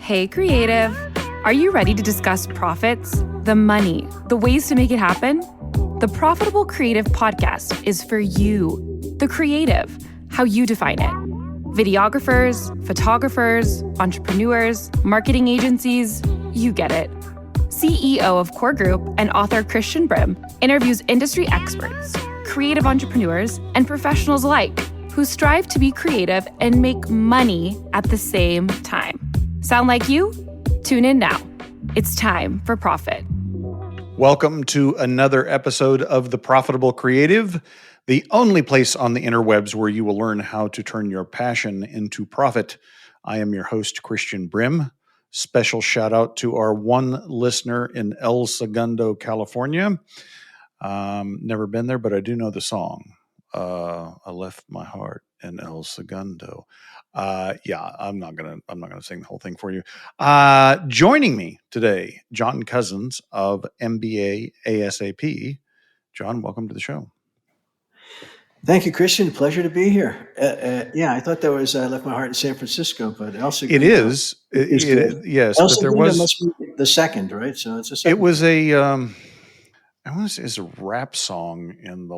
Hey, creative. Are you ready to discuss profits, the money, the ways to make it happen? The Profitable Creative Podcast is for you, the creative, how you define it. Videographers, photographers, entrepreneurs, marketing agencies, you get it. CEO of Core Group and author Christian Brim interviews industry experts, creative entrepreneurs, and professionals alike who strive to be creative and make money at the same time. Sound like you? Tune in now. It's time for profit. Welcome to another episode of The Profitable Creative, the only place on the interwebs where you will learn how to turn your passion into profit. I am your host, Christian Brim. Special shout out to our one listener in El Segundo, California. Never been there, but I do know the song. I left my heart in El Segundo. I'm not gonna sing the whole thing for you. Joining me today, John Cousins of MBA ASAP. John, welcome to the show. Thank you, Christian. Pleasure to be here. I thought that was I left my heart in San Francisco, but El Segundo. It is. Yes, El but there Segundo was must be the second, right? So it's a second. It was a. I want to say it's a rap song in the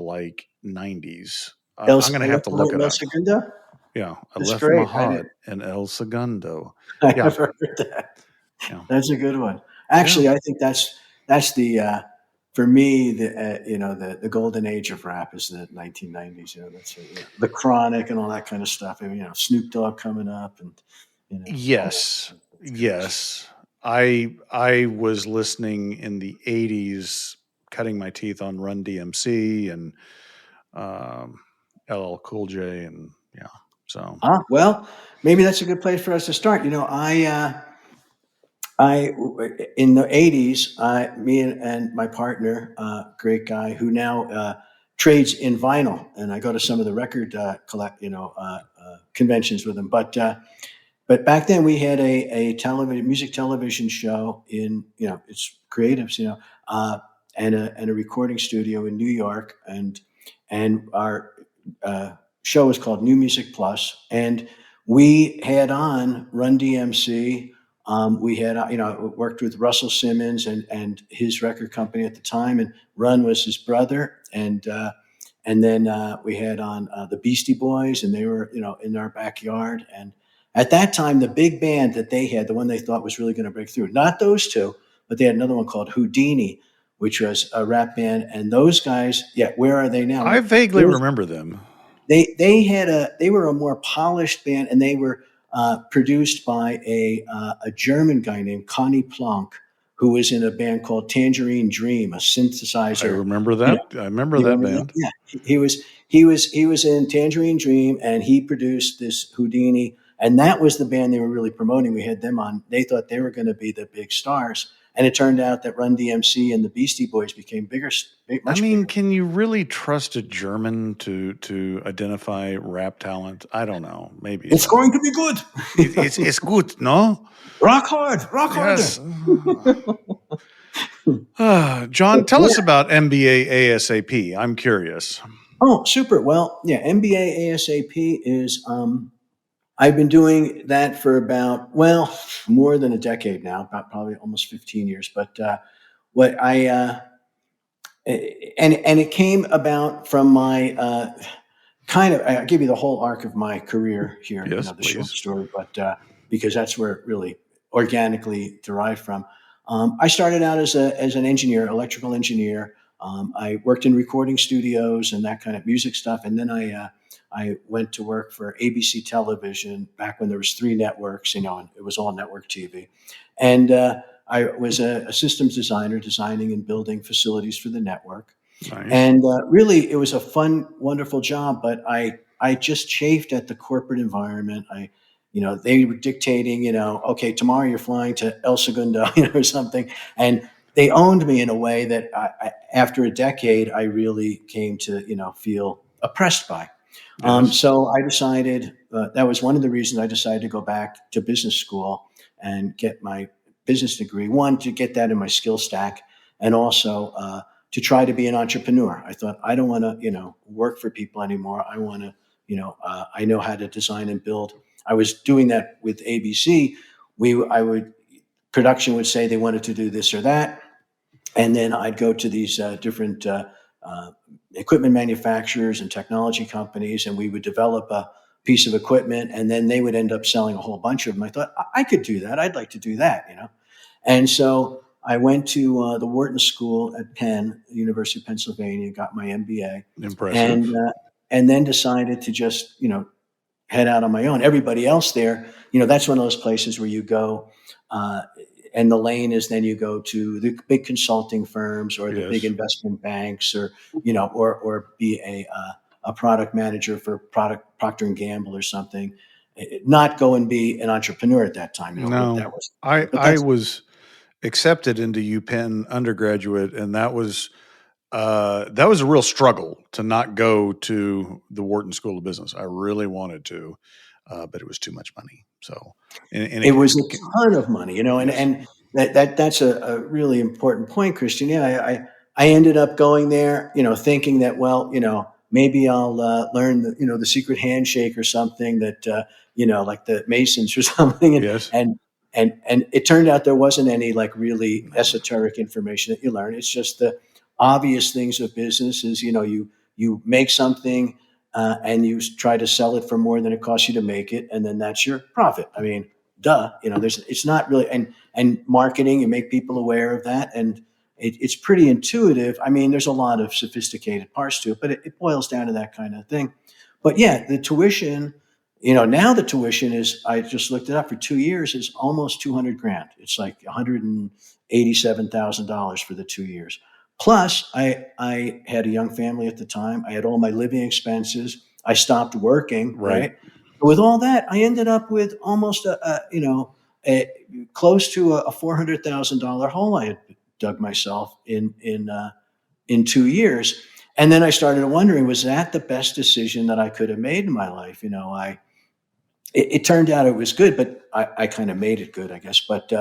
90s. I'm going to have to look it El up. Segundo? Yeah, I That's left great. my heart in El Segundo. I never heard that. Yeah. That's a good one. Actually, I think that's the for me the golden age of rap is the 1990s. That's the Chronic and all that kind of stuff. Snoop Dogg coming up and Yes. I was listening in the 80s, cutting my teeth on Run DMC and LL Cool J, and so. Well, maybe that's a good place for us to start. I in the 80s, me and my partner, great guy who now trades in vinyl, and I go to some of the record conventions with him. But back then we had a music television show in it's creatives, and a recording studio in New York, and our show was called New Music Plus, and we had on Run DMC. We had worked with Russell Simmons and his record company at the time, and Run was his brother, and then we had on the Beastie Boys, and they were in our backyard. And at that time, the big band that they had, the one they thought was really going to break through, not those two, but they had another one called Houdini, which was a rap band. And those guys, where are they now? I vaguely remember them. They were a more polished band, and they were produced by a German guy named Conny Planck, who was in a band called Tangerine Dream, a synthesizer. I remember that. I remember that band. Yeah, he was in Tangerine Dream, and he produced this Houdini, and that was the band they were really promoting. We had them on. They thought they were going to be the big stars. And it turned out that Run DMC and the Beastie Boys became bigger. Bigger. Can you really trust a German to identify rap talent? I don't know. Maybe it's going to be good. It's good, no? Rock hard, yes. John, tell us about MBA ASAP. I'm curious. Oh, super. Well, MBA ASAP is. I've been doing that for about, more than a decade now, about probably almost 15 years. But it came about from my I'll give you the whole arc of my career here, yes, the short story, but because that's where it really organically derived from. I started out as an engineer, electrical engineer. I worked in recording studios and that kind of music stuff. And then I went to work for ABC Television back when there was 3 networks, and it was all network TV. And I was a systems designer, designing and building facilities for the network. Nice. And really, it was a fun, wonderful job. But I just chafed at the corporate environment. They were dictating, okay, tomorrow you're flying to El Segundo, or something. And they owned me in a way that after a decade, I really came to, feel oppressed by. Yes. So I decided that was one of the reasons I decided to go back to business school and get my business degree. One, to get that in my skill stack, and also to try to be an entrepreneur. I thought, I don't want to, work for people anymore. I want to, I know how to design and build. I was doing that with ABC, production would say they wanted to do this or that. And then I'd go to these different equipment manufacturers and technology companies, and we would develop a piece of equipment, and then they would end up selling a whole bunch of them. I thought, I could do that. I'd like to do that, And so I went to the Wharton School at Penn, University of Pennsylvania, got my MBA. Impressive. And then decided to just, head out on my own. Everybody else there, that's one of those places where you go, and the lane is then you go to the big consulting firms or the big investment banks, or or be a product manager for Procter and Gamble or something. Not go and be an entrepreneur at that time. No, I was accepted into UPenn undergraduate, and that was a real struggle to not go to the Wharton School of Business. I really wanted to, but it was too much money. So and it was a ton of money, and that's a really important point, Christian. Yeah, I ended up going there, thinking that, well, maybe I'll learn the secret handshake or something that like the Masons or something, and it turned out there wasn't any like really esoteric information that you learn. It's just the obvious things of business is, you make something and you try to sell it for more than it costs you to make it, and then that's your profit. I mean, duh. It's not really, and marketing, you make people aware of that, and it's pretty intuitive. I mean, there's a lot of sophisticated parts to it, but it boils down to that kind of thing. But yeah, the tuition, now the tuition is, I just looked it up, for 2 years is almost $200,000. It's like $187,000 for the 2 years. Plus, I had a young family at the time. I had all my living expenses. I stopped working, right? With all that, I ended up with almost close to a $400,000 hole I had dug myself in 2 years. And then I started wondering, was that the best decision that I could have made in my life? It turned out it was good, but I kind of made it good, I guess. But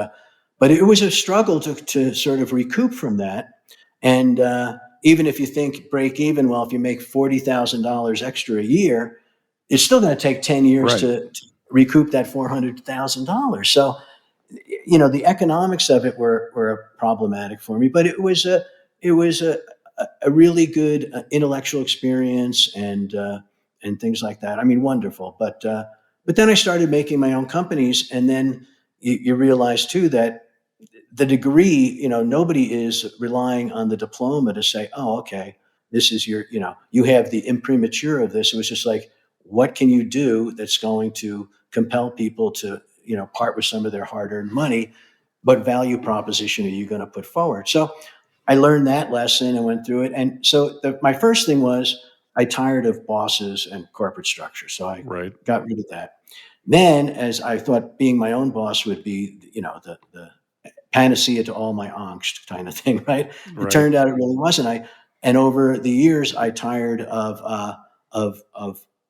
it was a struggle to sort of recoup from that. And even if you think break even, well, if you make $40,000 extra a year, it's still going to take 10 years to recoup that $400,000. So, the economics of it were problematic for me, but it was a really good intellectual experience and things like that. I mean, wonderful. But then I started making my own companies, and then you realize too that the degree, nobody is relying on the diploma to say, oh, okay, this is your, you have the imprimatur of this. It was just like, what can you do that's going to compel people to, part with some of their hard-earned money? What value proposition are you going to put forward? So I learned that lesson and went through it. And so my first thing was I tired of bosses and corporate structure. So I got rid of that. Then, as I thought being my own boss would be, the panacea to all my angst kind of thing, right? It turned out it really wasn't. And over the years, I tired of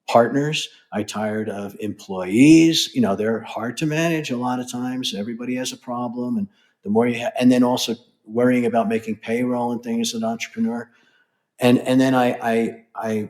partners. I tired of employees. They're hard to manage a lot of times. Everybody has a problem, and the more you have, and then also worrying about making payroll and things as an entrepreneur. And then I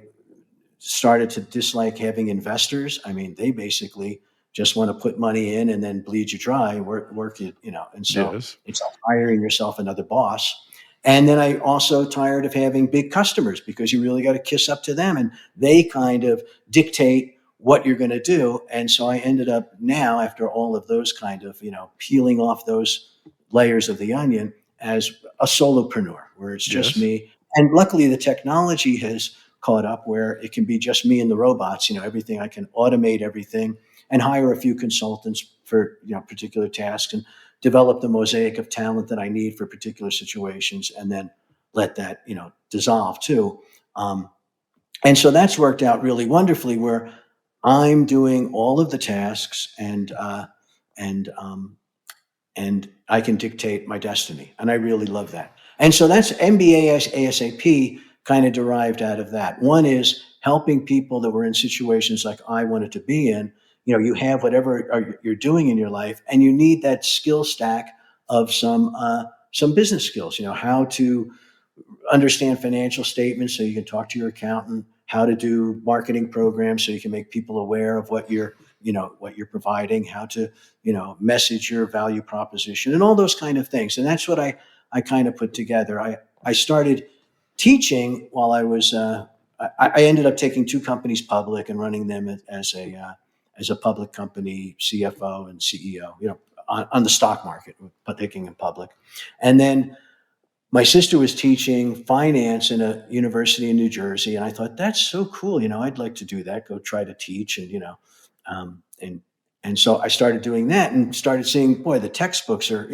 started to dislike having investors. I mean, they basically just want to put money in and then bleed you dry, work it, and so it's like hiring yourself another boss. And then I also tired of having big customers, because you really got to kiss up to them, and they kind of dictate what you're going to do. And so I ended up now, after all of those kind of, peeling off those layers of the onion, as a solopreneur, where it's just me. And luckily the technology has caught up where it can be just me and the robots, everything. I can automate everything and hire a few consultants for, particular tasks, and develop the mosaic of talent that I need for particular situations, and then let that, dissolve too. And so that's worked out really wonderfully, where I'm doing all of the tasks, and I can dictate my destiny. And I really love that. And so that's MBA ASAP kind of derived out of that. One is helping people that were in situations like I wanted to be in. You have whatever you're doing in your life, and you need that skill stack of some business skills. How to understand financial statements so you can talk to your accountant, how to do marketing programs so you can make people aware of what your what you're providing, how to, message your value proposition and all those kind of things. And that's what I kind of put together. I started teaching while I was, I ended up taking 2 companies public and running them as a public company CFO and CEO, on the stock market, but taking them public. And then my sister was teaching finance in a university in New Jersey, and I thought, that's so cool. I'd like to do that. Go try to teach, and um, and and so I started doing that, and started seeing, boy, the textbooks are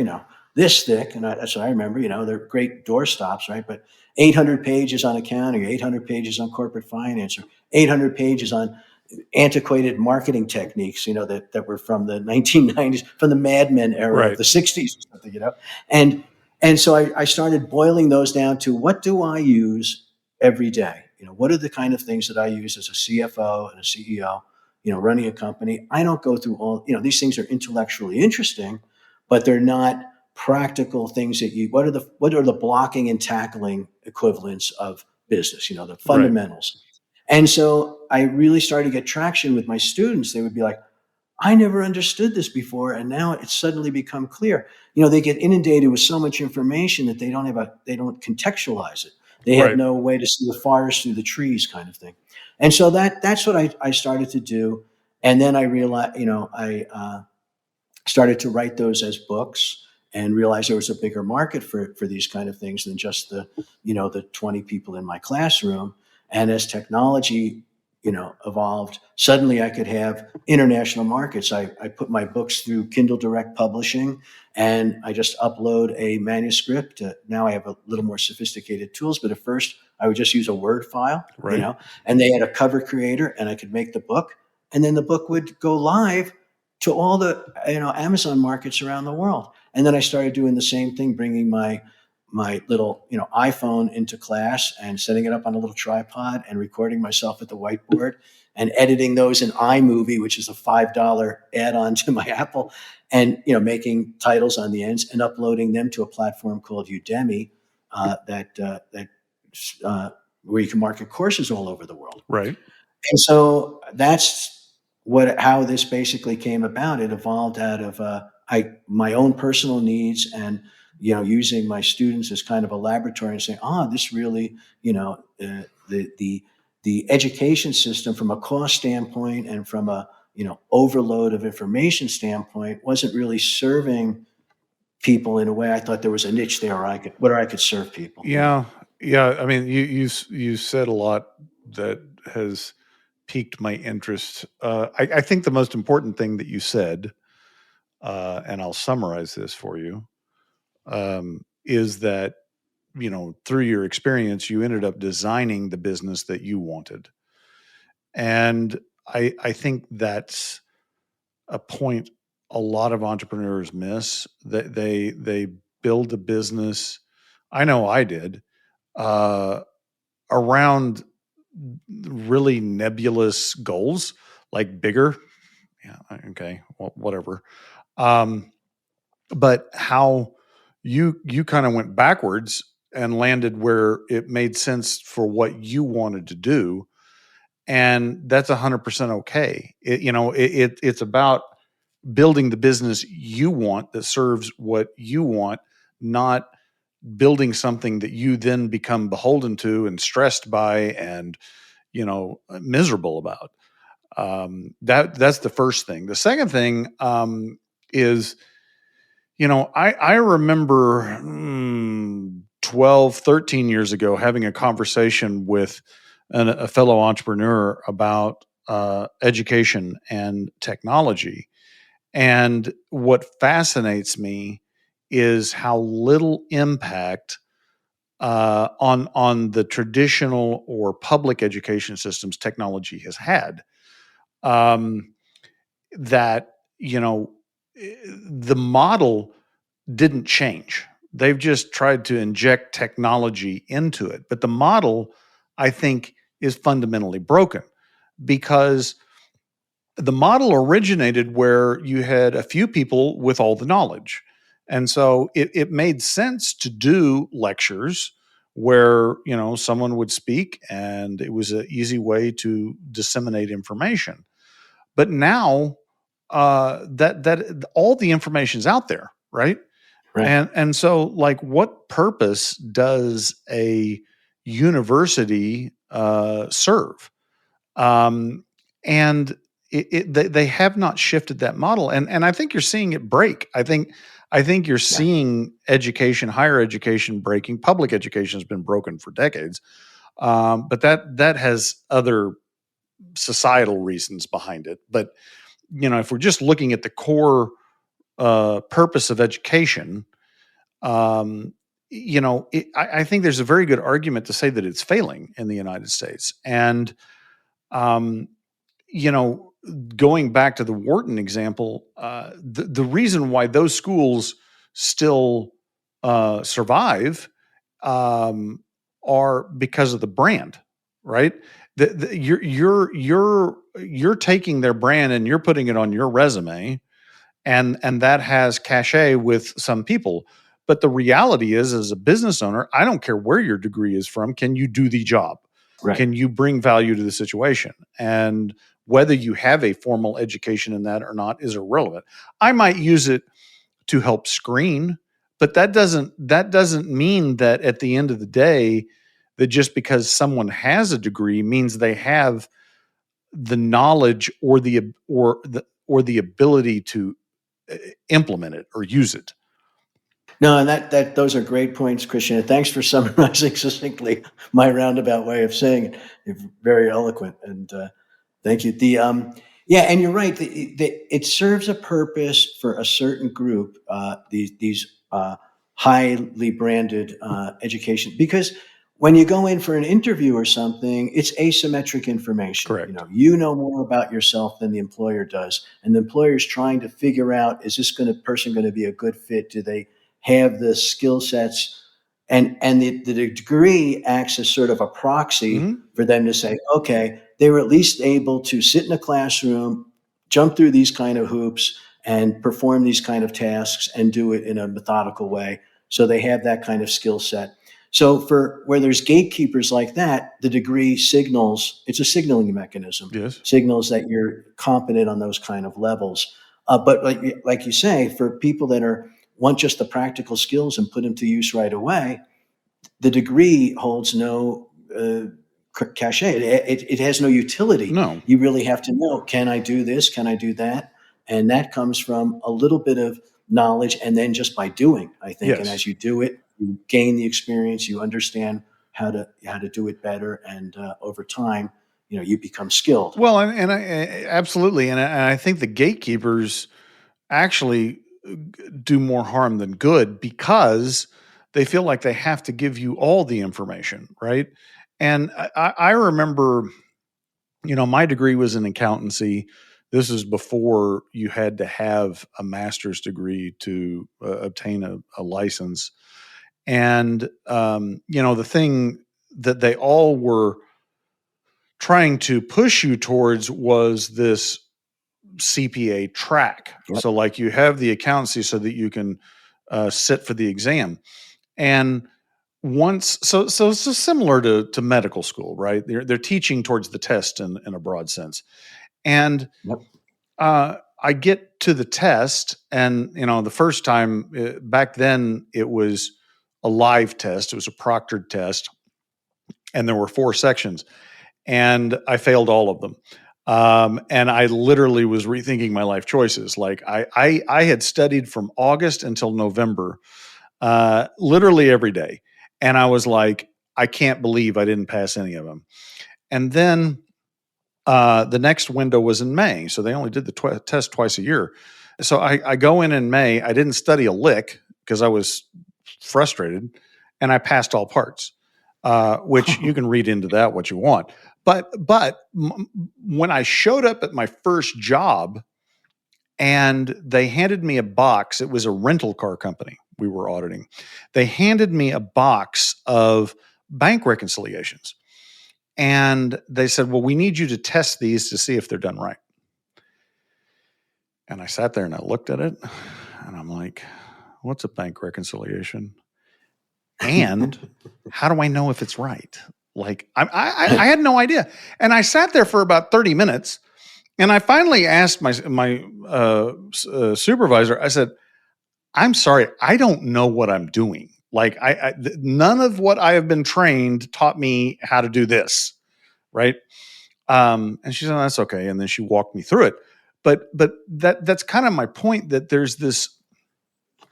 this thick, and that's what I remember. They're great doorstops, right? But 800 pages on accounting, or 800 pages on corporate finance, or 800 pages on antiquated marketing techniques, that were from the 1990s, from the Mad Men era Right. of the 60s or something, and so I started boiling those down to, what do I use every day? What are the kind of things that I use as a CFO and a CEO, running a company? I don't go through all, these things are intellectually interesting, but they're not practical things that what are the blocking and tackling equivalents of business, the fundamentals. Right. And so I really started to get traction with my students. They would be like, I never understood this before, and now it's suddenly become clear. They get inundated with so much information that they don't contextualize it. They have no way to see the forest through the trees, kind of thing. And so that's what I started to do. And then I realized, I started to write those as books, and realized there was a bigger market for these kind of things than just the 20 people in my classroom. And as technology evolved, suddenly I could have international markets. I put my books through Kindle Direct Publishing, and I just upload a manuscript. Now I have a little more sophisticated tools, but at first I would just use a Word file, and they had a cover creator, and I could make the book, and then the book would go live to all the Amazon markets around the world. And then I started doing the same thing, bringing my little iPhone into class and setting it up on a little tripod and recording myself at the whiteboard and editing those in iMovie, which is a $5 add-on to my Apple, and making titles on the ends and uploading them to a platform called Udemy, where you can market courses all over the world. Right. And so that's how this basically came about. It evolved out of my own personal needs, and using my students as kind of a laboratory, and saying, this really, the education system from a cost standpoint and from a overload of information standpoint wasn't really serving people in a way. I thought there was a niche there where I could serve people. Yeah. I mean, you said a lot that has piqued my interest. I think the most important thing that you said, and I'll summarize this for you, is that, through your experience, you ended up designing the business that you wanted. And I think that's a point a lot of entrepreneurs miss, that they build a business. I know I did, around really nebulous goals, like bigger. Yeah. Okay. Well, whatever. But how you kind of went backwards and landed where it made sense for what you wanted to do. And that's 100% okay. It's about building the business you want that serves what you want, not building something that you then become beholden to and stressed by and, miserable about. That's the first thing. The second thing is, I remember 12, 13 years ago having a conversation with a fellow entrepreneur about education and technology. And what fascinates me is how little impact on the traditional or public education systems technology has had. That the model didn't change. They've just tried to inject technology into it. But the model, I think, is fundamentally broken, because the model originated where you had a few people with all the knowledge. And so it made sense to do lectures where, someone would speak and it was an easy way to disseminate information. But now that all the information's out there, right? Right. And so, like, what purpose does a university serve? And they have not shifted that model, and I think you're seeing it break. I think you're Yeah. seeing education, higher education breaking. Public education has been broken for decades, but that has other societal reasons behind it. But if we're just looking at the core purpose of education, um, I think there's a very good argument to say that it's failing in the United States. And um, you know, going back to the Wharton example, the reason why those schools still survive um, are because of the brand, right? You're taking their brand and you're putting it on your resume, and that has cachet with some people. But the reality is, as a business owner, I don't care where your degree is from. Can you do the job? Right. Can you bring value to the situation? And whether you have a formal education in that or not is irrelevant. I might use it to help screen, but that doesn't mean that at the end of the day, that just because someone has a degree means they have the knowledge or the ability to implement it or use it. No, and that those are great points, Christian. And thanks for summarizing succinctly my roundabout way of saying it. You're very eloquent, and thank you. Yeah, and you're right. It serves a purpose for a certain group. These highly branded education, because when you go in for an interview or something, it's asymmetric information. Correct. You know more about yourself than the employer does, and the employer is trying to figure out, is this person going to be a good fit? Do they have the skill sets? And the degree acts as sort of a proxy for them to say, okay, they were at least able to sit in a classroom, jump through these kind of hoops, and perform these kind of tasks and do it in a methodical way. So they have that kind of skill set. So for where there's gatekeepers like that, the degree signals, it's a signaling mechanism. Yes. Signals that you're competent on those kind of levels. But like you say, for people that want just the practical skills and put them to use right away, the degree holds no cachet. It has no utility. No. You really have to know, can I do this? Can I do that? And that comes from a little bit of knowledge, and then just by doing, I think. Yes. And as you do it, you gain the experience, you understand how to do it better. And over time, you become skilled. Well, and I absolutely. And I think the gatekeepers actually do more harm than good, because they feel like they have to give you all the information, right? And I remember, my degree was in accountancy. This is before you had to have a master's degree to obtain a license. And, the thing that they all were trying to push you towards was this CPA track. Yep. So like you have the accountancy so that you can sit for the exam. And so similar to medical school, right? They're teaching towards the test in a broad sense. And Yep. I get to the test, and the first time back then it was a live test. It was a proctored test, and there were 4 sections, and I failed all of them. And I literally was rethinking my life choices. Like I had studied from August until November, literally every day. And I was like, I can't believe I didn't pass any of them. And then the next window was in May. So they only did the test twice a year. So I go in May. I didn't study a lick because I was frustrated, and I passed all parts, which you can read into that what you want. But when I showed up at my first job and they handed me a box, it was a rental car company we were auditing. They handed me a box of bank reconciliations. And they said, well, we need you to test these to see if they're done right. And I sat there and I looked at it and I'm like, what's a bank reconciliation? And how do I know if it's right? Like I had no idea. And I sat there for about 30 minutes And I finally asked my supervisor, I said, I'm sorry, I don't know what I'm doing. Like none of what I have been trained taught me how to do this. Right. And she said, that's okay. And then she walked me through it. But that's kind of my point, that there's this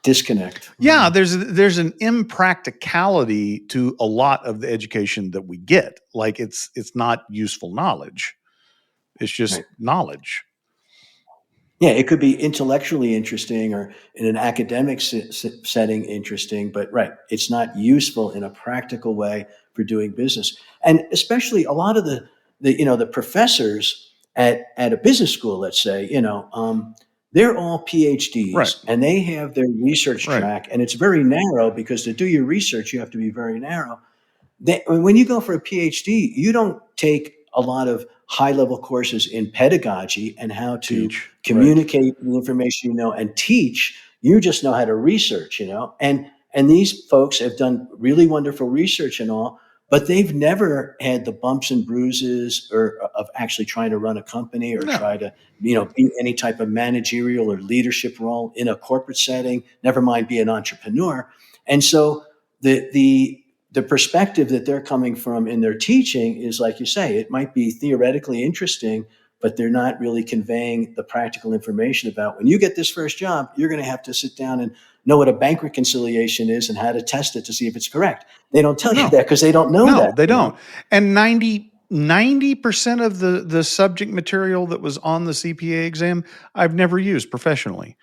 disconnect. Yeah, there's an impracticality to a lot of the education that we get. Like it's not useful knowledge. It's just Right. knowledge. Yeah, it could be intellectually interesting or in an academic setting interesting, but right, it's not useful in a practical way for doing business. And especially a lot of the professors at a business school, let's say, they're all PhDs, Right. and they have their research Right. track, and it's very narrow because to do your research, you have to be very narrow. When you go for a PhD, you don't take a lot of high-level courses in pedagogy and how to Teach. communicate the information you know and teach. You just know how to research, and these folks have done really wonderful research and all, but they've never had the bumps and bruises or of actually trying to run a company or No. try to be any type of managerial or leadership role in a corporate setting, never mind be an entrepreneur. And so the perspective that they're coming from in their teaching is, like you say, it might be theoretically interesting, but they're not really conveying the practical information about when you get this first job, you're going to have to sit down and know what a bank reconciliation is and how to test it to see if it's correct. They don't tell you that because they don't know that. No, they don't. And 90% of the subject material that was on the CPA exam, I've never used professionally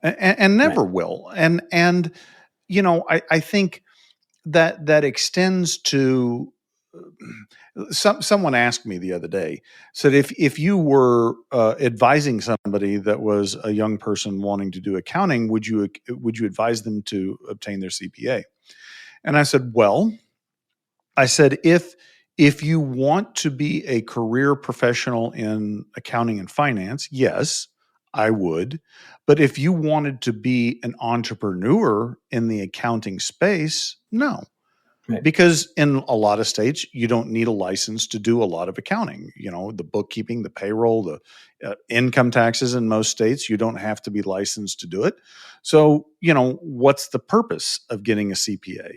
and never will. And I think that extends to someone asked me the other day, said if you were advising somebody that was a young person wanting to do accounting, would you advise them to obtain their CPA? And I said, if you want to be a career professional in accounting and finance, yes, I would. But if you wanted to be an entrepreneur in the accounting space, no. Right. Because in a lot of states, you don't need a license to do a lot of accounting. The bookkeeping, the payroll, the income taxes in most states, you don't have to be licensed to do it. So, what's the purpose of getting a CPA?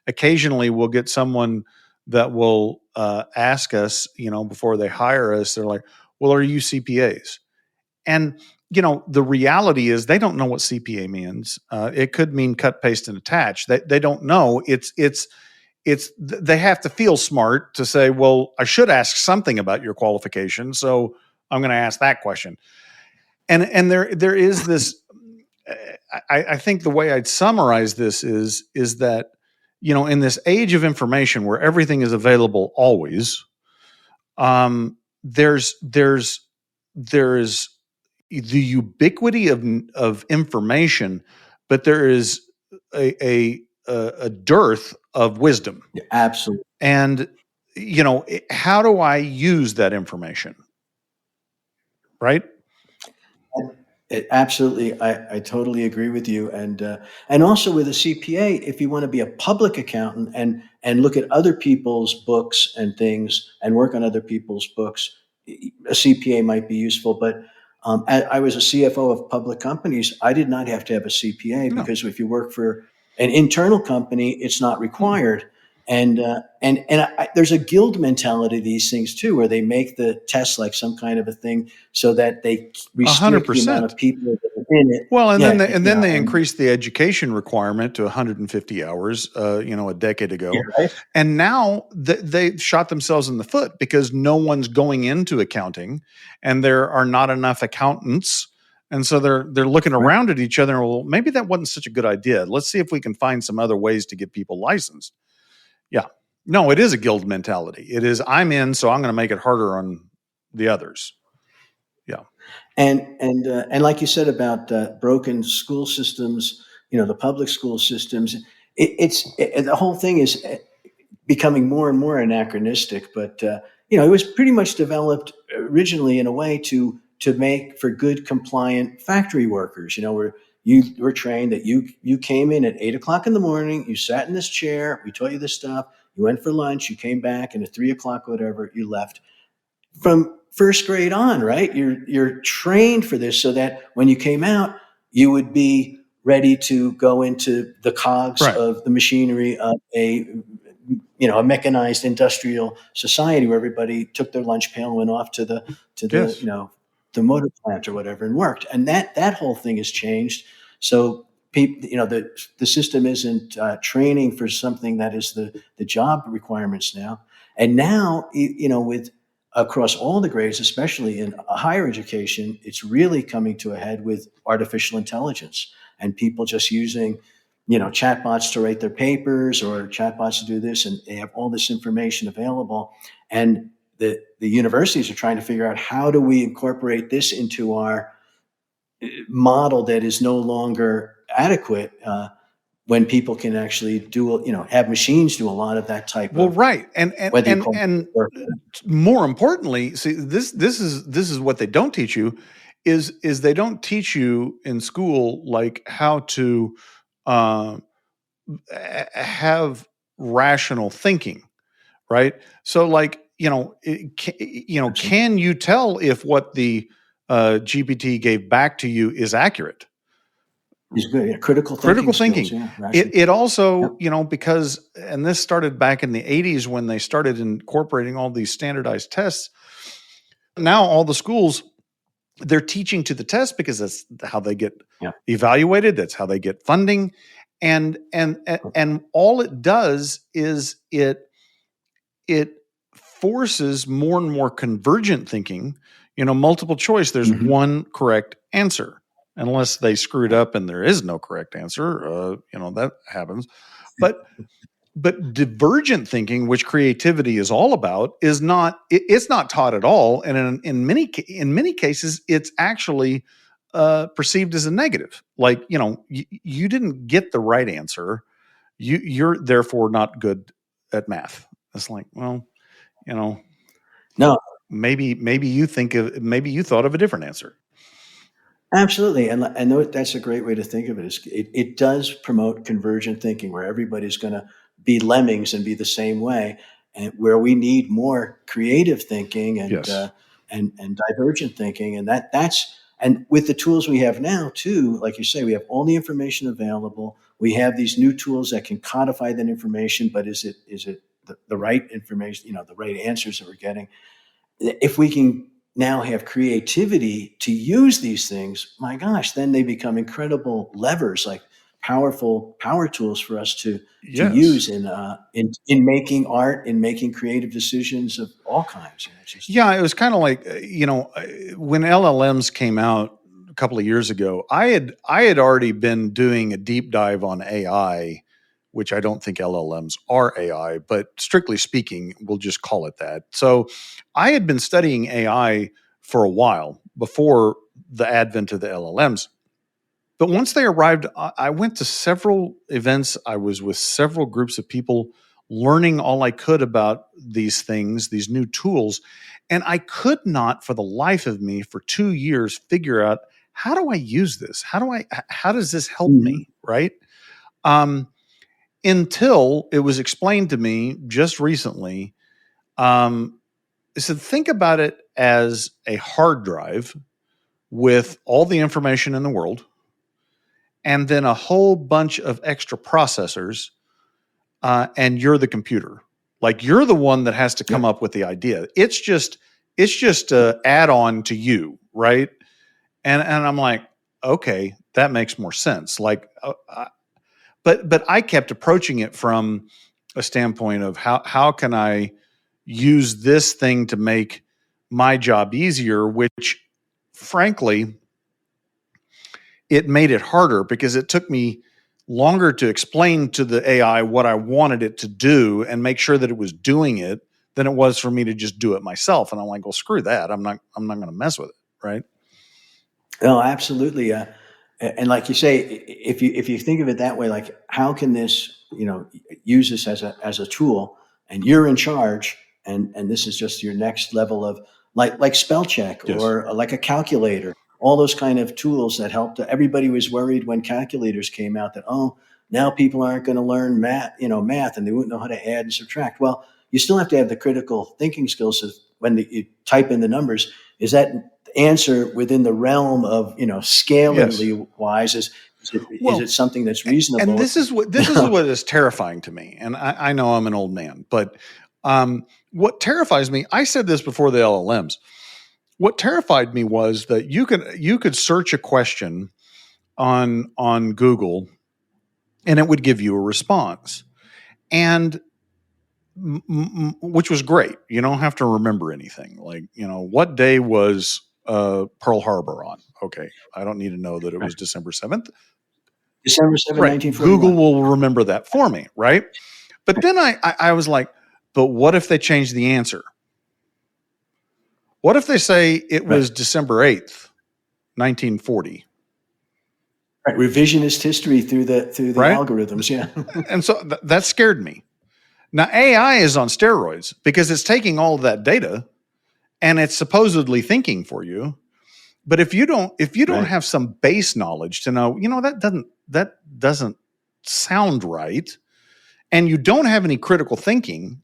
Occasionally we'll get someone that will ask us, before they hire us, they're like, well, are you CPAs? And the reality is they don't know what CPA means. It could mean cut, paste, and attach. They don't know. It's they have to feel smart to say, well, I should ask something about your qualification, so I'm going to ask that question. And there is this. I think the way I'd summarize this is that in this age of information where everything is available always, there's the ubiquity of information, but there is a dearth of wisdom. Yeah, absolutely. And how do I use that information? Right? Absolutely, I totally agree with you, and also with a CPA, if you want to be a public accountant and look at other people's books and things and work on other people's books, a CPA might be useful. But I was a CFO of public companies. I did not have to have a CPA because if you work for an internal company, it's not required. And there's a guild mentality to these things too, where they make the test like some kind of a thing so that they restrict 100%. the amount of people that are in it. Well, then they increased the education requirement to 150 hours, a decade ago, right? And now they shot themselves in the foot because no one's going into accounting, and there are not enough accountants. And so they're looking around at each other. Well, maybe that wasn't such a good idea. Let's see if we can find some other ways to get people licensed. Yeah. No, it is a guild mentality. It is, I'm in, so I'm going to make it harder on the others. Yeah. And like you said about broken school systems, the public school systems, the whole thing is becoming more and more anachronistic. But it was pretty much developed originally in a way to make for good, compliant factory workers. Where you were trained that you came in at 8:00 in the morning, you sat in this chair, we taught you this stuff, you went for lunch, you came back, and at 3:00, whatever, you left. From first grade on, right? You're trained for this so that when you came out, you would be ready to go into the cogs Right. of the machinery of a mechanized industrial society where everybody took their lunch pail and went off to the Yes. the motor plant or whatever and worked. And that whole thing has changed. So people, the system isn't training for something that is the job requirements now. And now, with across all the grades, especially in higher education, it's really coming to a head with artificial intelligence and people just using, chatbots to write their papers or chatbots to do this, and they have all this information available. And the universities are trying to figure out, how do we incorporate this into our model that is no longer adequate, when people can actually have machines do a lot of that type Well, of, right. And whether you call it work. more importantly, see, this is what they don't teach you is they don't teach you in school, like, how to uh, have rational thinking, right? So, like, Absolutely. can you tell if what the GPT gave back to you is accurate? These good, yeah, critical thinking Critical skills. thinking. Yeah, It rational. it Yep. also, because, and this started back in the 80s when they started incorporating all these standardized tests. Now all the schools, they're teaching to the test because that's how they get Yeah. evaluated, that's how they get funding. And all it does is it forces more and more convergent thinking. Multiple choice, there's Mhm. one correct answer, unless they screwed up and there is no correct answer. That happens. But divergent thinking, which creativity is all about, is not. It's not taught at all, and in many cases, it's actually perceived as a negative. Like, you didn't get the right answer. You're therefore not good at math. It's like, well, you know, No, maybe you thought of a different answer. absolutely. And that's a great way to think of it. It does promote convergent thinking where everybody's going to be lemmings and be the same way, and where we need more creative thinking and Yes. and divergent thinking. And with the tools we have now too, like you say, we have all the information available. We have these new tools that can codify that information, but is it the right information, the right answers that we're getting? If we can now have creativity to use these things, my gosh, then they become incredible levers, like powerful power tools for us to Yes. use in making art, in making creative decisions of all kinds. It's just Yeah, it was kind of like, when LLMs came out a couple of years ago, I had already been doing a deep dive on AI, which I don't think LLMs are AI, but strictly speaking, we'll just call it that. So I had been studying AI for a while before the advent of the LLMs. But once they arrived, I went to several events. I was with several groups of people learning all I could about these things, these new tools. And I could not, for the life of me, for 2 years, figure out, how do I use this? How does this help Mhm. me? Right. Um, until it was explained to me just recently. So think about it as a hard drive with all the information in the world, and then a whole bunch of extra processors, and you're the computer. Like, you're the one that has to come Yep. up with the idea. It's just a add on to you, right? And I'm like, okay, that makes more sense. Like, but I kept approaching it from a standpoint of, how can I use this thing to make my job easier, which, frankly, it made it harder because it took me longer to explain to the AI what I wanted it to do and make sure that it was doing it than it was for me to just do it myself. And I'm like, well, screw that. I'm not going to mess with it. Right. No, absolutely. And like you say, if you think of it that way, like, how can this, use this as a tool, and you're in charge, and this is just your next level of, like spell check, Yes. or like a calculator, all those kind of tools that helped. Everybody was worried when calculators came out that, oh, now people aren't going to learn math, and they wouldn't know how to add and subtract. Well, you still have to have the critical thinking skills of, when you type in the numbers, is that answer within the realm of, scalably wise? Is it something that's reasonable? And this is what is terrifying to me. And I know I'm an old man, but what terrifies me, I said this before the LLMs. What terrified me was that you could search a question on Google, and it would give you a response, and which was great. You don't have to remember anything. Like, what day was Pearl Harbor on? Okay, I don't need to know that it was December 7th. December 7th, right. 1941. Google will remember that for me, right? But then I was like, but what if they change the answer? What if they say it was December 8th, 1940? Right, revisionist history through the algorithms, yeah. And so that scared me. Now AI is on steroids because it's taking all of that data and it's supposedly thinking for you. But if you don't have some base knowledge to know, that doesn't sound right, and you don't have any critical thinking,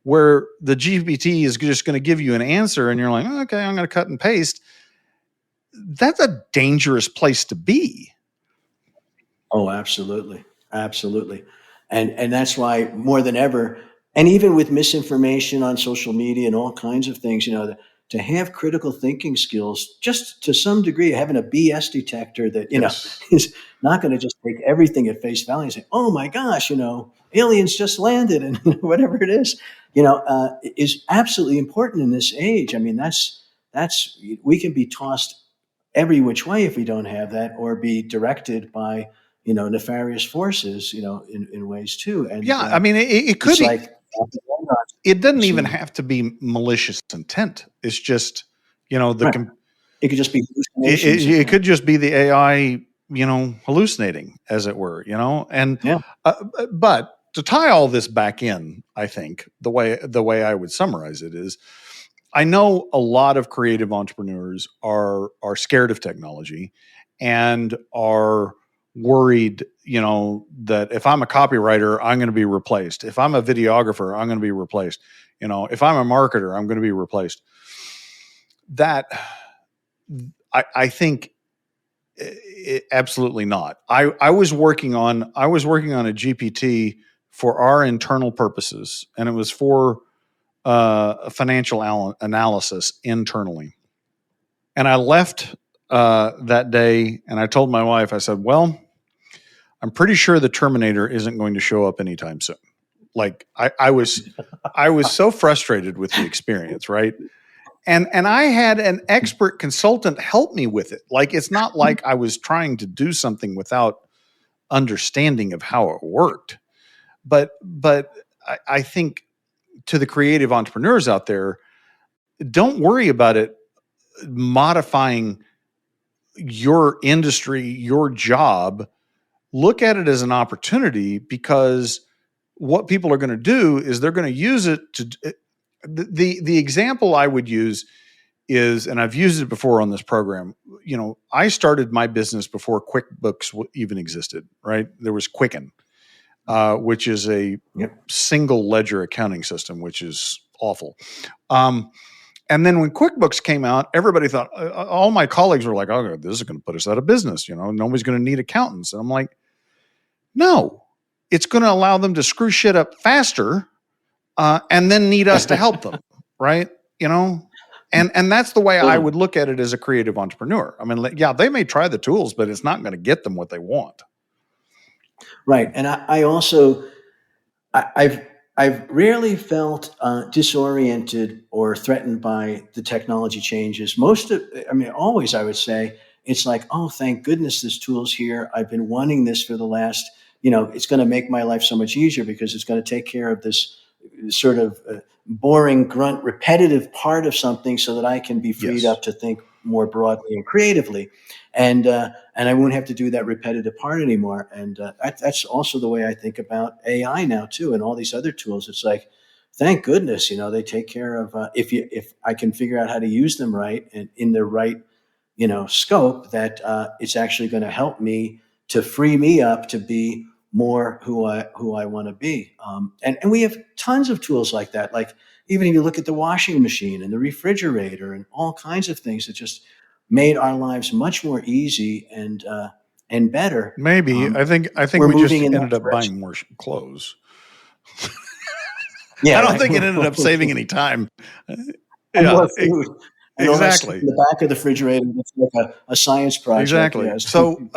where the GPT is just going to give you an answer and you're like, okay, I'm going to cut and paste. That's a dangerous place to be. Oh, absolutely. Absolutely. And that's why more than ever, and even with misinformation on social media and all kinds of things, to have critical thinking skills, just to some degree, having a BS detector that, is not going to just take everything at face value and say, oh my gosh, aliens just landed and whatever it is, is absolutely important in this age. I mean, that's we can be tossed every which way if we don't have that, or be directed by, nefarious forces, in ways too. And I mean, it could be like, it doesn't even have to be malicious intent. It's just, it could just be hallucinations. It could just be the AI, hallucinating, as it were, and but to tie all this back in, I think the way I would summarize it is, I know a lot of creative entrepreneurs are scared of technology and are worried, that if I'm a copywriter, I'm going to be replaced. If I'm a videographer, I'm going to be replaced. If I'm a marketer, I'm going to be replaced. That I think absolutely not. I was working on a GPT for our internal purposes, and it was for a financial analysis internally. And I left that day, and I told my wife, I said, well, I'm pretty sure the Terminator isn't going to show up anytime soon. Like I was so frustrated with the experience, right? And I had an expert consultant help me with it. Like, it's not like I was trying to do something without understanding of how it worked. But I think, to the creative entrepreneurs out there, don't worry about it modifying your industry, your job. Look at it as an opportunity, because what people are going to do is they're going to use it to. The example I would use is, and I've used it before on this program, I started my business before QuickBooks even existed, right? There was Quicken, which is a single ledger accounting system, which is awful. And then when QuickBooks came out, everybody thought, all my colleagues were like, oh, this is going to put us out of business. Nobody's going to need accountants. And I'm like, no, it's going to allow them to screw shit up faster, and then need us to help them. Right. And that's the way I would look at it as a creative entrepreneur. I mean, they may try the tools, but it's not going to get them what they want. Right. And I also, I've rarely felt disoriented or threatened by the technology changes. Always, I would say, it's like, oh, thank goodness this tool's here. I've been wanting this for the last, it's going to make my life so much easier, because it's going to take care of this sort of boring, grunt, repetitive part of something, so that I can be freed up to think more broadly and creatively. And I won't have to do that repetitive part anymore. And that's also the way I think about AI now too, and all these other tools. It's like, thank goodness, they take care of, if I can figure out how to use them right and in the right, scope, that it's actually going to help me to free me up to be more who I want to be. And we have tons of tools like that. Like, even if you look at the washing machine and the refrigerator and all kinds of things that just made our lives much more easy and better. Maybe. Um, I think we're we just moving in that ended up direction. buying more clothes. Yeah, I don't right. think it ended up saving any time. And Yeah, more food. And all that stuff exactly. in the back of the refrigerator. It's like a science project. Exactly. Yeah. So,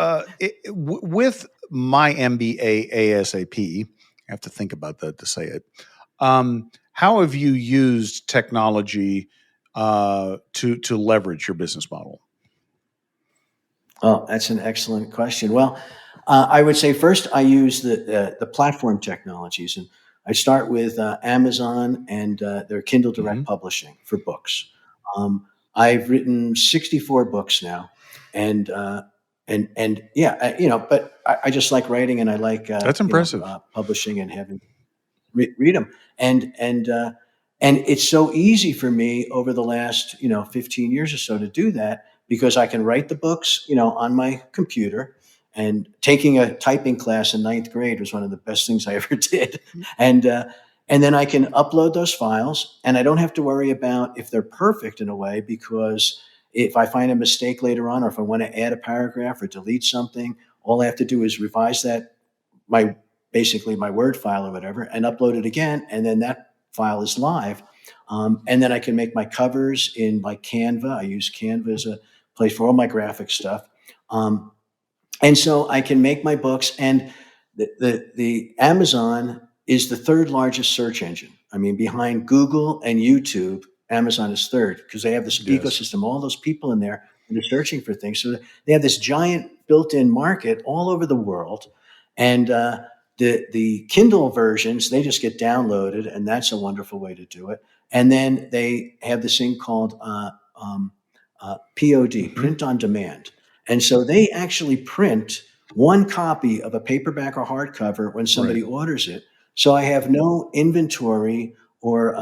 with my MBA ASAP, I have to think about that to say it. How have you used technology to leverage your business model? Oh, that's an excellent question. Well, I would say first I use the platform technologies, and I start with Amazon and their Kindle Hmm. Direct Publishing for books. I've written 64 books now, and yeah, but I just like writing, and I like That's impressive. publishing and having read them, and it's so easy for me over the last 15 years or so to do that because I can write the books on my computer. And taking a typing class in ninth grade was one of the best things I ever did. And and then I can upload those files, and I don't have to worry about if they're perfect in a way, because if I find a mistake later on, or if I want to add a paragraph or delete something, all I have to do is revise that, my basically my Word file or whatever, and upload it again, and then that file is live. And then I can make my covers in like Canva. I use Canva as a place for all my graphic stuff. Um, and so I can make my books, and the Amazon is the third largest search engine. I mean, behind Google and YouTube, Amazon is third because they have this Yes. ecosystem, all those people in there that are searching for things. So they have this giant built-in market all over the world, and the Kindle versions, they just get downloaded, and that's a wonderful way to do it. And then they have this thing called POD, Hmm. print on demand. And so they actually print one copy of a paperback or hardcover when Right. somebody orders it. So I have no inventory or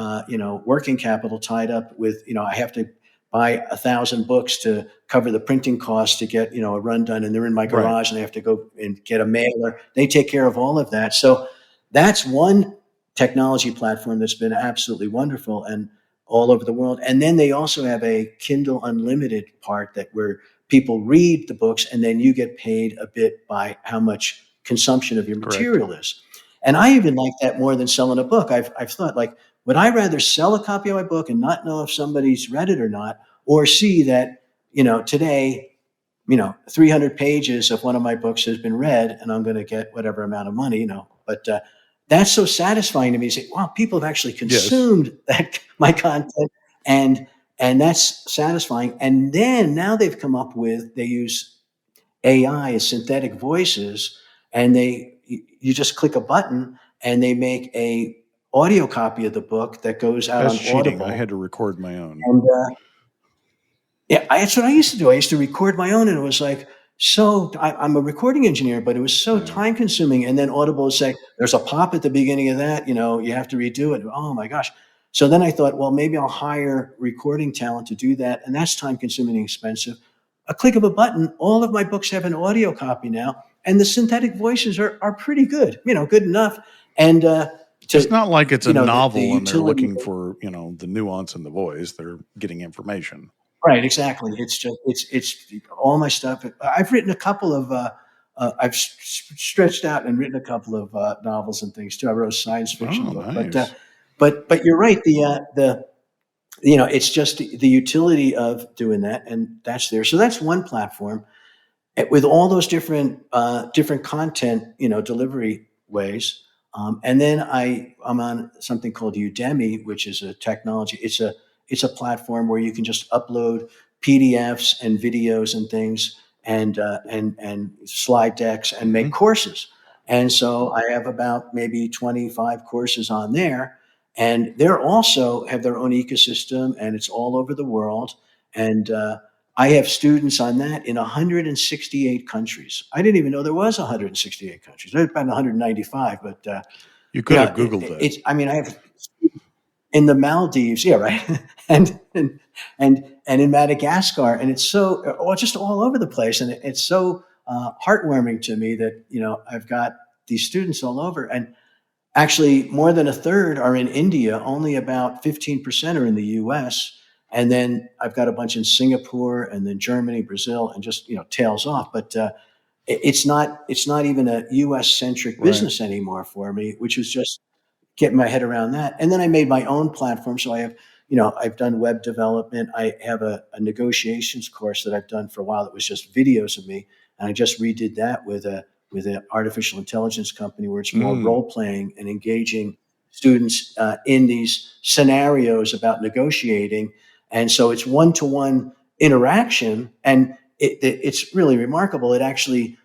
working capital tied up with, I have to buy 1,000 books to cover the printing costs to get a run done, and they're in my Right. garage, and I have to go and get a mailer. They take care of all of that. So that's one technology platform that's been absolutely wonderful and all over the world. And then they also have a Kindle Unlimited part that where people read the books, and then you get paid a bit by how much consumption of your Correct. material is. And I even like that more than selling a book. I've thought, like, would I rather sell a copy of my book and not know if somebody's read it or not, or see that, today, 300 pages of one of my books has been read, and I'm going to get whatever amount of money, but that's so satisfying to me. Say, wow, people have actually Yes. consumed that my content, and that's satisfying. And then now they've come up with, they use AI as synthetic voices, and you just click a button, and they make a audio copy of the book that goes out That's on cheating. I Audible. had to record my own. And yeah, that's what I used to do. I used to record my own, and it was like, I'm a recording engineer, but it was so Yeah. time consuming. And then Audible would say, there's a pop at the beginning of that, you have to redo it. Oh my gosh. So then I thought, well, maybe I'll hire recording talent to do that. And that's time consuming and expensive. A click of a button, all of my books have an audio copy now. And the synthetic voices are pretty good, good enough. And It's not like it's a the novel and they're utility. looking for, the nuance in the voice. They're getting information. Right, exactly. It's just it's all my stuff. I've written a couple of stretched out and written a couple of novels and things too. I wrote a science fiction Oh, book, nice. but you're right. The it's just the utility of doing that, and that's there. So that's one platform. With all those different content delivery ways. And then I'm on something called Udemy, which is a technology. It's a platform where you can just upload PDFs and videos and things, and slide decks, and make Hmm. courses. And so I have about maybe 25 courses on there, and they're also have their own ecosystem, and it's all over the world. And I have students on that in 168 countries. I didn't even know there was 168 countries. There's about 195, but You could have Googled that. it's. I mean, I have in the Maldives, yeah, right, and in Madagascar, and it's so, or just all over the place, and it's so heartwarming to me that I've got these students all over, Actually, more than a third are in India. Only about 15% are in the U.S. And then I've got a bunch in Singapore, and then Germany, Brazil, and just tails off. But it's not even a U.S. centric Right. business anymore for me, which was just getting my head around that. And then I made my own platform. So I've done web development. I have a negotiations course that I've done for a while that was just videos of me. And I just redid that with an artificial intelligence company where it's more role playing and engaging students in these scenarios about negotiating. And so it's one-to-one interaction. And it's really remarkable. It actually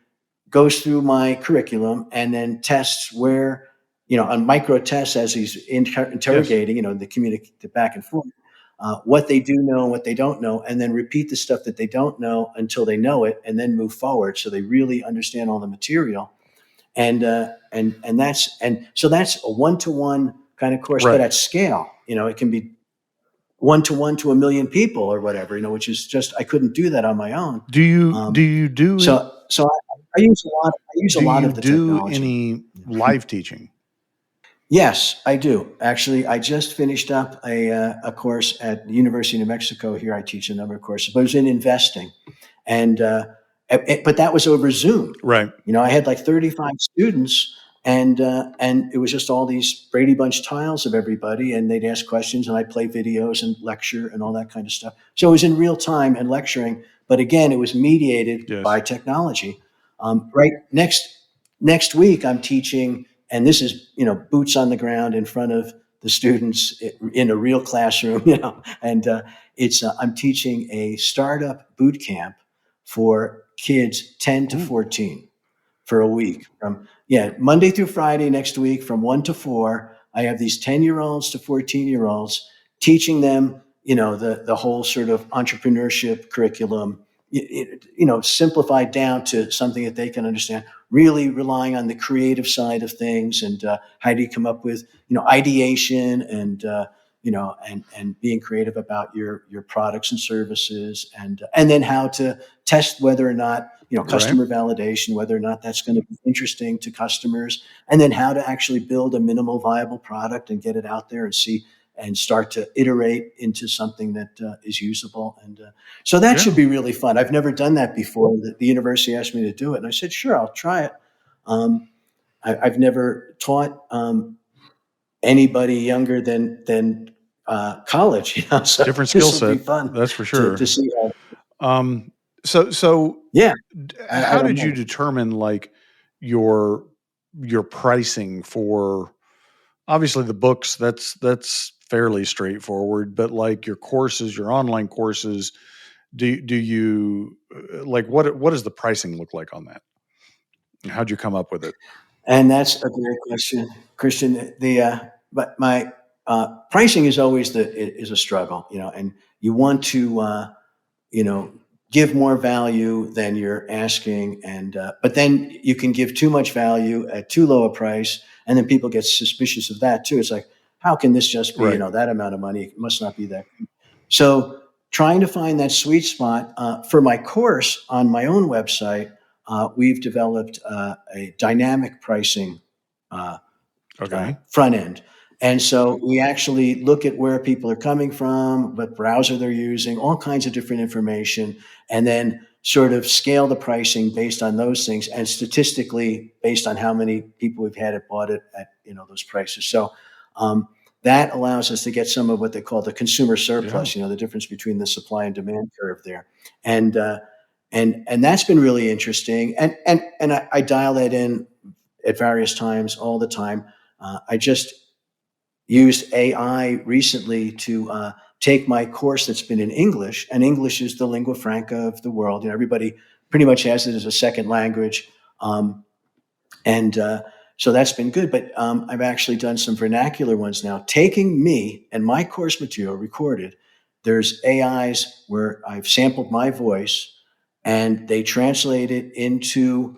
goes through my curriculum and then tests where, on micro tests as he's interrogating, the back and forth, what they do know and what they don't know, and then repeat the stuff that they don't know until they know it, and then move forward so they really understand all the material. And that's a one-to-one kind of course, Right. but at scale. It can be one-to-one to 1 million people or whatever, which is just, I couldn't do that on my own. Do you do So I use a lot of the technology. any live teaching? Yes, I do. Actually, I just finished up a course at the University of New Mexico. Here I teach a number of courses, but it was in investing. And but that was over Zoom. Right. I had like 35 students, and it was just all these Brady Bunch tiles of everybody, and they'd ask questions, and I'd play videos and lecture and all that kind of stuff. So it was in real time and lecturing, but again, it was mediated by technology. Right next week, I'm teaching, and this is boots on the ground in front of the students in a real classroom, and I'm teaching a startup boot camp for kids 10 to 14 for a week, from Monday through Friday next week from 1 to 4. I have these 10-year-olds to 14-year-olds teaching them, the whole sort of entrepreneurship curriculum, simplified down to something that they can understand, really relying on the creative side of things. And how do you come up with, ideation and, and being creative about your products and services, and then how to test whether or not, customer validation, whether or not that's going to be interesting to customers, and then how to actually build a minimal viable product and get it out there and see and start to iterate into something that is usable. And so that should be really fun. I've never done that before. The university asked me to do it, and I said, sure, I'll try it. I've never taught anybody younger than college. So different skill this will be set. fun. That's for sure. To see how. So Yeah. How did you determine like your pricing for? Obviously, the books, that's fairly straightforward, but like your courses, your online courses, do you like what does the pricing look like on that? And how'd you come up with it? And that's a great question, Christian. But my pricing is always a struggle, and you want to give more value than you're asking, and but then you can give too much value at too low a price, and then people get suspicious of that too. It's like, how can this just be that amount of money? It must not be that. So trying to find that sweet spot for my course on my own website, we've developed a dynamic pricing front end. And so we actually look at where people are coming from, what browser they're using, all kinds of different information, and then sort of scale the pricing based on those things, and statistically based on how many people we've had bought it at those prices. So that allows us to get some of what they call the consumer surplus, the difference between the supply and demand curve there, and that's been really interesting. And I dial that in at various times all the time. I just used AI recently to take my course that's been in English, and English is the lingua franca of the world. Everybody pretty much has it as a second language. So that's been good. But I've actually done some vernacular ones now, taking me and my course material recorded. There's AIs where I've sampled my voice, and they translate it into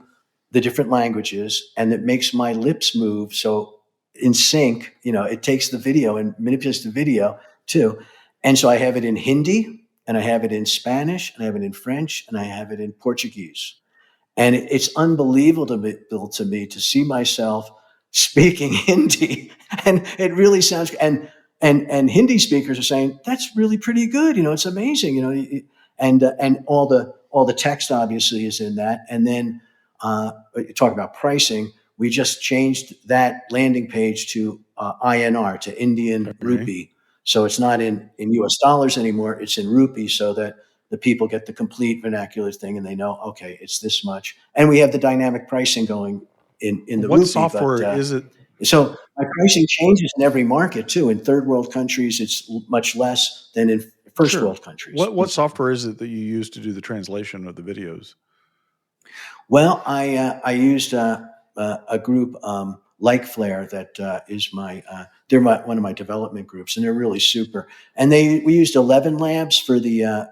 the different languages, and it makes my lips move. So in sync, it takes the video and manipulates the video too. And so I have it in Hindi, and I have it in Spanish, and I have it in French, and I have it in Portuguese. And it's unbelievable to me to see myself speaking Hindi, and it really sounds and Hindi speakers are saying that's really pretty good. It's amazing. And all the text obviously is in that. And then you talk about pricing. We just changed that landing page to INR, to Indian rupee. So it's not in US dollars anymore. It's in rupee, so that the people get the complete vernacular thing and they know, okay, it's this much. And we have the dynamic pricing going in the What rupee. software is it? So my pricing changes in every market too. In third world countries, it's much less than in first world countries. What software is it that you use to do the translation of the videos? Well, I used a group like Flare that is they're one of my development groups, and they're really super. And we used 11 Labs for the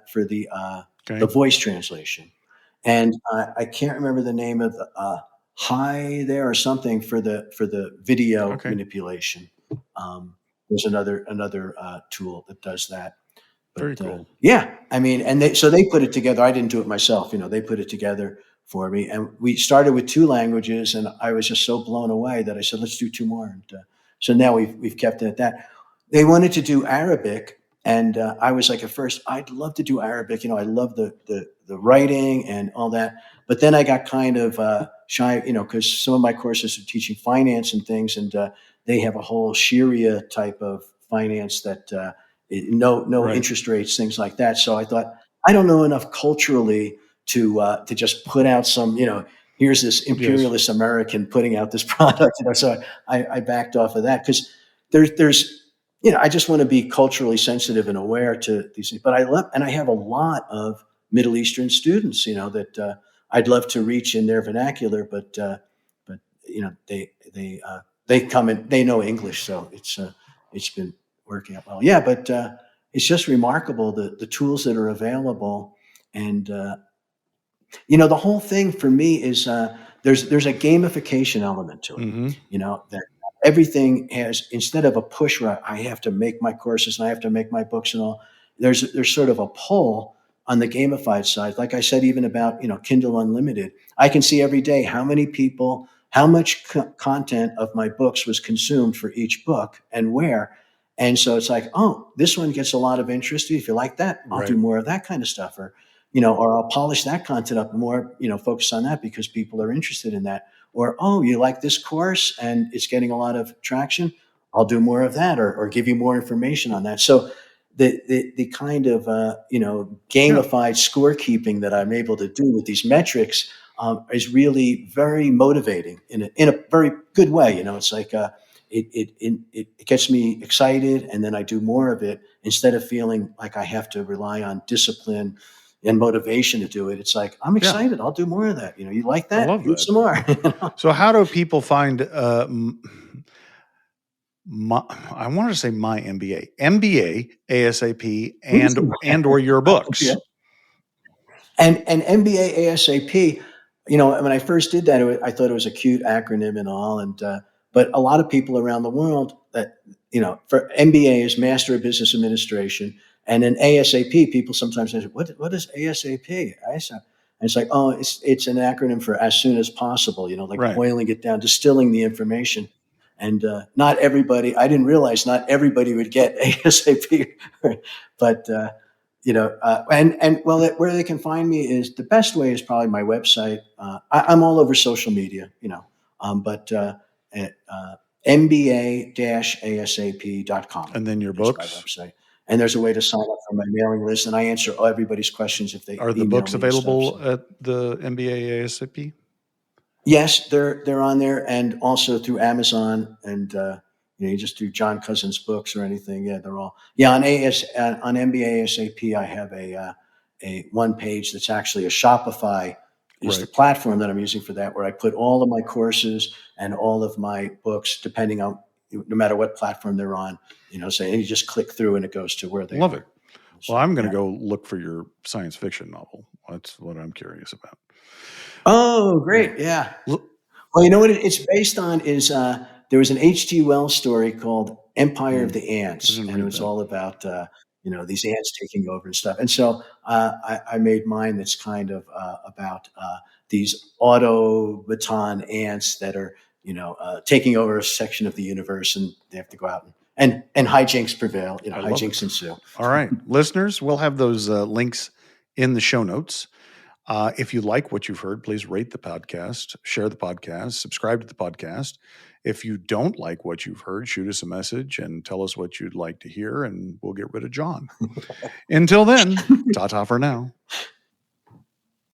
voice translation, and I can't remember the name of the Hi there or something for the video manipulation. There's another tool that does that. But, very cool. Yeah, I mean, and they put it together. I didn't do it myself. They put it together for me, and we started with 2 languages, and I was just so blown away that I said, let's do 2 more. And so now we've kept it at that. They wanted to do Arabic, and I was like, at first, I'd love to do Arabic. I love the writing and all that. But then I got kind of shy, because some of my courses are teaching finance and things, and they have a whole Sharia type of finance that no interest rates, things like that. So I thought, I don't know enough culturally to just put out some, here's this imperialist American putting out this product. So I backed off of that, because there's I just want to be culturally sensitive and aware to these things. But I have a lot of Middle Eastern students, that I'd love to reach in their vernacular, but they come and they know English, so it's been working out well. Yeah, but it's just remarkable the tools that are available, and the whole thing for me is there's a gamification element to it. That everything has, instead of a push where I have to make my courses and I have to make my books and all, there's sort of a pull on the gamified side. Like I said, even about Kindle Unlimited, I can see every day how much content of my books was consumed for each book and where. And so it's like, oh, this one gets a lot of interest. If you like that, I'll do more of that kind of stuff, or I'll polish that content up more, focus on that because people are interested in that. Or, oh, you like this course and it's getting a lot of traction, I'll do more of that, or give you more information on that. So the kind of gamified scorekeeping that I'm able to do with these metrics is really very motivating in a very good way. It's like it gets me excited, and then I do more of it instead of feeling like I have to rely on discipline and motivation to do it. It's like, I'm excited. I'll do more of that. You like that? I love that. Some more. So how do people find I wanted to say my MBA ASAP and or your books? Yeah. And MBA ASAP, when I first did that, I thought it was a cute acronym and all. And but a lot of people around the world that, for MBA is Master of Business Administration. And then ASAP, people sometimes say, what is ASAP? And it's like, oh, it's an acronym for as soon as possible, boiling it down, distilling the information. And not everybody, I didn't realize not everybody would get ASAP, but, where they can find me is, the best way is probably my website. I'm all over social media, but at MBA-ASAP.com. And then your books? My website. And there's a way to sign up for my mailing list, and I answer everybody's questions if they are the books available at the MBA ASAP? Yes, they're on there, and also through Amazon, and you just do John Cousins books or anything. Yeah, they're all on MBA ASAP. I have a one page that's actually a Shopify is the platform that I'm using for that, where I put all of my courses and all of my books, depending on no matter what platform they're on. So you just click through and it goes to where they love are. it. Well, I'm going to go look for your science fiction novel. That's what I'm curious about. Oh, great. Yeah. Well, you know what it's based on is there was an H.G. Wells story called Empire of the Ants, and it was all about, these ants taking over and stuff. And so I made mine that's kind of about these automaton ants that are taking over a section of the universe, and they have to go out and hijinks prevail. I love Hijinks it. ensue. All right, listeners, we'll have those links in the show notes. If you like what you've heard, please rate the podcast, share the podcast, subscribe to the podcast. If you don't like what you've heard, shoot us a message and tell us what you'd like to hear, and we'll get rid of John. Until then, ta-ta for now.